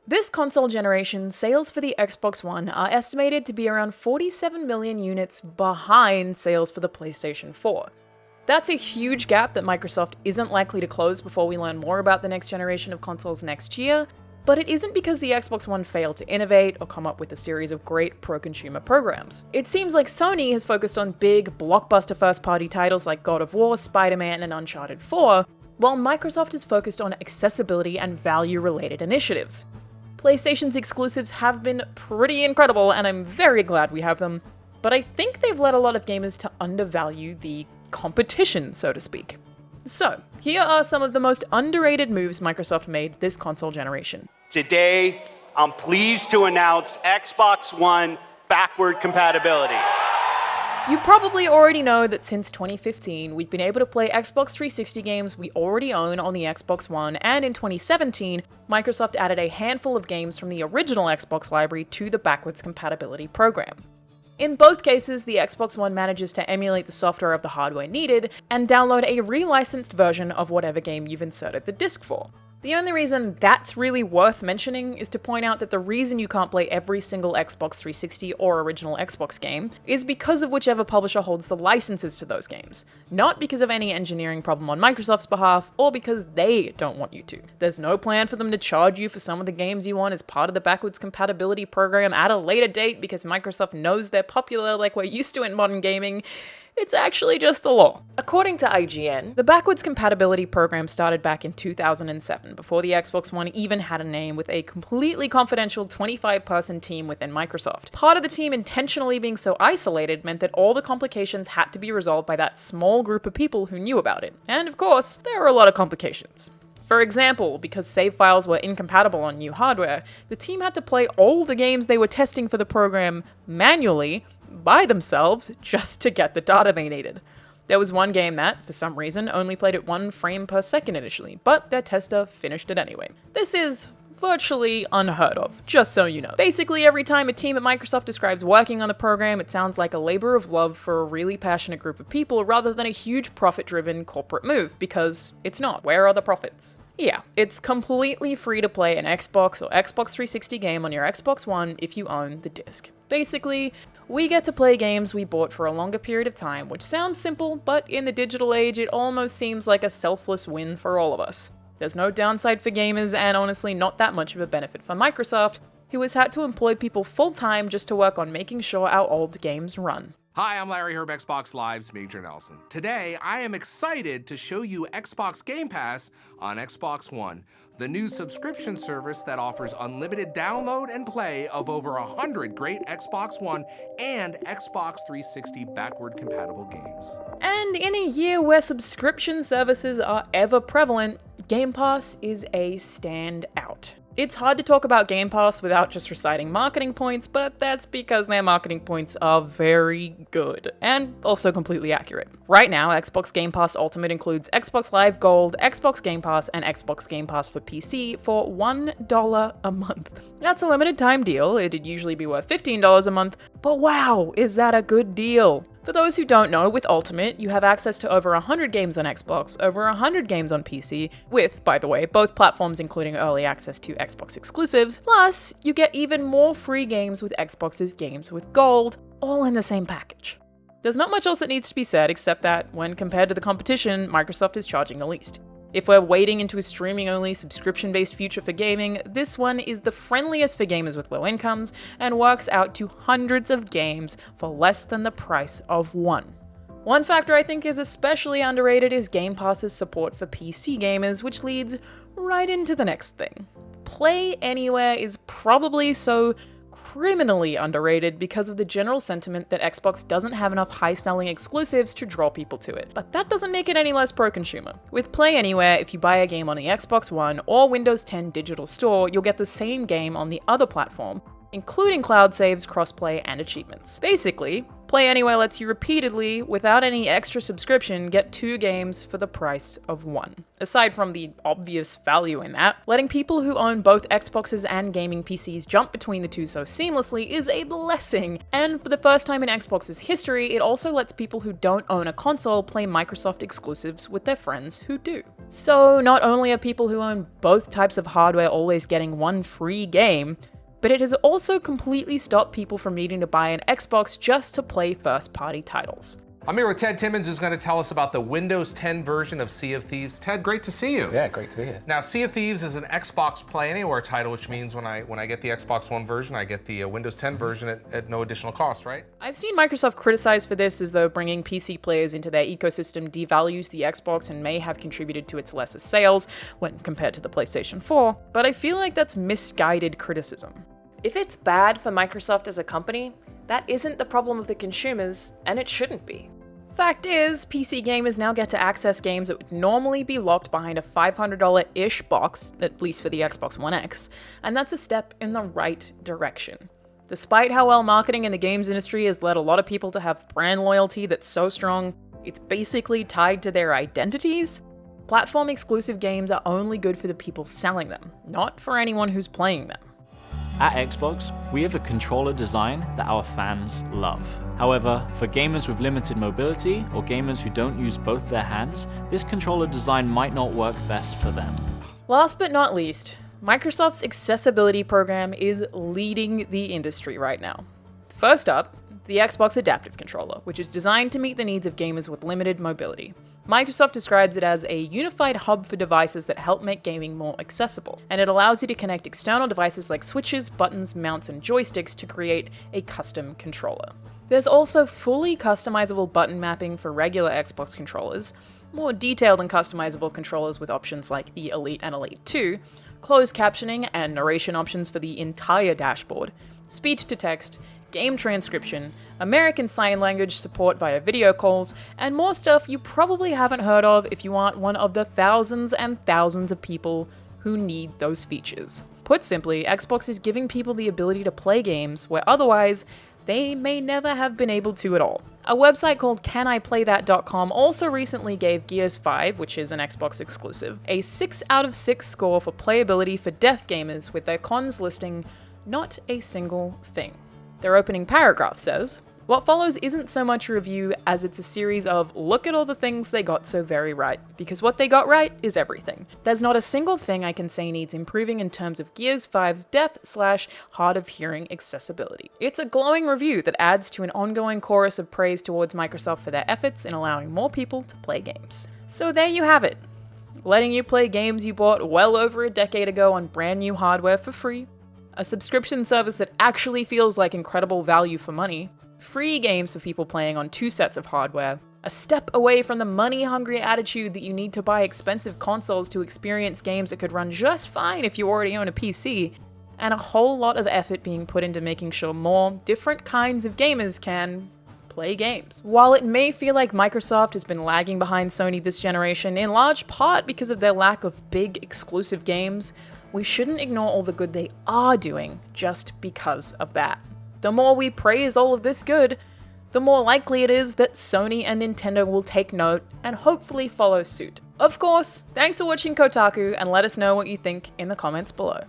This console generation, sales for the Xbox One are estimated to be around 47 million units behind sales for the PlayStation 4. That's a huge gap that Microsoft isn't likely to close before we learn more about the next generation of consoles next year, but it isn't because the Xbox One failed to innovate or come up with a series of great pro-consumer programs. It seems like Sony has focused on big, blockbuster first-party titles like God of War, Spider-Man, and Uncharted 4, while Microsoft is focused on accessibility and value-related initiatives. PlayStation's exclusives have been pretty incredible, and I'm very glad we have them, but I think they've led a lot of gamers to undervalue the competition, so to speak. So, here are some of the most underrated moves Microsoft made this console generation. Today, I'm pleased to announce Xbox One backward compatibility. You probably already know that since 2015, we've been able to play Xbox 360 games we already own on the Xbox One, and in 2017, Microsoft added a handful of games from the original Xbox library to the backwards compatibility program. In both cases, the Xbox One manages to emulate the software of the hardware needed and download a relicensed version of whatever game you've inserted the disc for. The only reason that's really worth mentioning is to point out that the reason you can't play every single Xbox 360 or original Xbox game is because of whichever publisher holds the licenses to those games, not because of any engineering problem on Microsoft's behalf or because they don't want you to. There's no plan for them to charge you for some of the games you want as part of the backwards compatibility program at a later date because Microsoft knows they're popular like we're used to in modern gaming. It's actually just the law. According to IGN, the backwards compatibility program started back in 2007, before the Xbox One even had a name, with a completely confidential 25-person team within Microsoft. Part of the team intentionally being so isolated meant that all the complications had to be resolved by that small group of people who knew about it. And of course, there were a lot of complications. For example, because save files were incompatible on new hardware, the team had to play all the games they were testing for the program manually, by themselves, just to get the data they needed. There was one game that, for some reason, only played at 1 frame per second initially, but their tester finished it anyway. This is virtually unheard of, just so you know. Basically, every time a team at Microsoft describes working on a program, it sounds like a labor of love for a really passionate group of people rather than a huge profit-driven corporate move, because it's not. Where are the profits? Yeah, it's completely free to play an Xbox or Xbox 360 game on your Xbox One if you own the disc. Basically, we get to play games we bought for a longer period of time, which sounds simple, but in the digital age, it almost seems like a selfless win for all of us. There's no downside for gamers, and honestly not that much of a benefit for Microsoft, who has had to employ people full-time just to work on making sure our old games run. Hi, I'm Larry Herb, Xbox Live's Major Nelson. Today, I am excited to show you Xbox Game Pass on Xbox One, the new subscription service that offers unlimited download and play of over 100 great Xbox One and Xbox 360 backward compatible games. And in a year where subscription services are ever prevalent, Game Pass is a standout. It's hard to talk about Game Pass without just reciting marketing points, but that's because their marketing points are very good, and also completely accurate. Right now, Xbox Game Pass Ultimate includes Xbox Live Gold, Xbox Game Pass, and Xbox Game Pass for PC for $1 a month. That's a limited time deal, it'd usually be worth $15 a month, but wow, is that a good deal! For those who don't know, with Ultimate, you have access to over 100 games on Xbox, over 100 games on PC, with, by the way, both platforms including early access to Xbox exclusives, plus you get even more free games with Xbox's Games with Gold, all in the same package. There's not much else that needs to be said except that, when compared to the competition, Microsoft is charging the least. If we're wading into a streaming-only, subscription-based future for gaming, this one is the friendliest for gamers with low incomes, and works out to hundreds of games for less than the price of one. One factor I think is especially underrated is Game Pass's support for PC gamers, which leads right into the next thing. Play Anywhere is probably so criminally underrated because of the general sentiment that Xbox doesn't have enough high-selling exclusives to draw people to it. But that doesn't make it any less pro-consumer. With Play Anywhere, if you buy a game on the Xbox One or Windows 10 digital store, you'll get the same game on the other platform, including cloud saves, crossplay, and achievements. Basically, Play Anywhere lets you repeatedly, without any extra subscription, get 2 games for the price of 1. Aside from the obvious value in that, letting people who own both Xboxes and gaming PCs jump between the two so seamlessly is a blessing, and for the first time in Xbox's history, it also lets people who don't own a console play Microsoft exclusives with their friends who do. So not only are people who own both types of hardware always getting one free game, but it has also completely stopped people from needing to buy an Xbox just to play first-party titles. I'm here with Ted Timmons, who's going to tell us about the Windows 10 version of Sea of Thieves. Ted, great to see you. Yeah, great to be here. Now, Sea of Thieves is an Xbox Play Anywhere title, which means when I get the Xbox One version, I get the Windows 10 version at no additional cost, right? I've seen Microsoft criticized for this as though bringing PC players into their ecosystem devalues the Xbox and may have contributed to its lesser sales when compared to the PlayStation 4, but I feel like that's misguided criticism. If it's bad for Microsoft as a company, that isn't the problem of the consumers, and it shouldn't be. Fact is, PC gamers now get to access games that would normally be locked behind a $500-ish box, at least for the Xbox One X, and that's a step in the right direction. Despite how well marketing in the games industry has led a lot of people to have brand loyalty that's so strong, it's basically tied to their identities, platform-exclusive games are only good for the people selling them, not for anyone who's playing them. At Xbox, we have a controller design that our fans love. However, for gamers with limited mobility or gamers who don't use both their hands, this controller design might not work best for them. Last but not least, Microsoft's accessibility program is leading the industry right now. First up, the Xbox Adaptive Controller, which is designed to meet the needs of gamers with limited mobility. Microsoft describes it as a unified hub for devices that help make gaming more accessible, and it allows you to connect external devices like switches, buttons, mounts, and joysticks to create a custom controller. There's also fully customizable button mapping for regular Xbox controllers, more detailed and customizable controllers with options like the Elite and Elite 2, closed captioning and narration options for the entire dashboard, speech to text, game transcription, American Sign Language support via video calls, and more stuff you probably haven't heard of if you aren't one of the thousands and thousands of people who need those features. Put simply, Xbox is giving people the ability to play games where otherwise they may never have been able to at all. A website called caniplaythat.com also recently gave Gears 5, which is an Xbox exclusive, a 6 out of 6 score for playability for deaf gamers, with their cons listing not a single thing. Their opening paragraph says, "What follows isn't so much a review as it's a series of look at all the things they got so very right, because what they got right is everything. There's not a single thing I can say needs improving in terms of Gears 5's deaf/hard of hearing accessibility." It's a glowing review that adds to an ongoing chorus of praise towards Microsoft for their efforts in allowing more people to play games. So there you have it. Letting you play games you bought well over a decade ago on brand new hardware for free, a subscription service that actually feels like incredible value for money, free games for people playing on 2 sets of hardware, a step away from the money-hungry attitude that you need to buy expensive consoles to experience games that could run just fine if you already own a PC, and a whole lot of effort being put into making sure more different kinds of gamers can play games. While it may feel like Microsoft has been lagging behind Sony this generation, in large part because of their lack of big exclusive games, we shouldn't ignore all the good they are doing just because of that. The more we praise all of this good, the more likely it is that Sony and Nintendo will take note and hopefully follow suit. Of course, thanks for watching Kotaku, and let us know what you think in the comments below.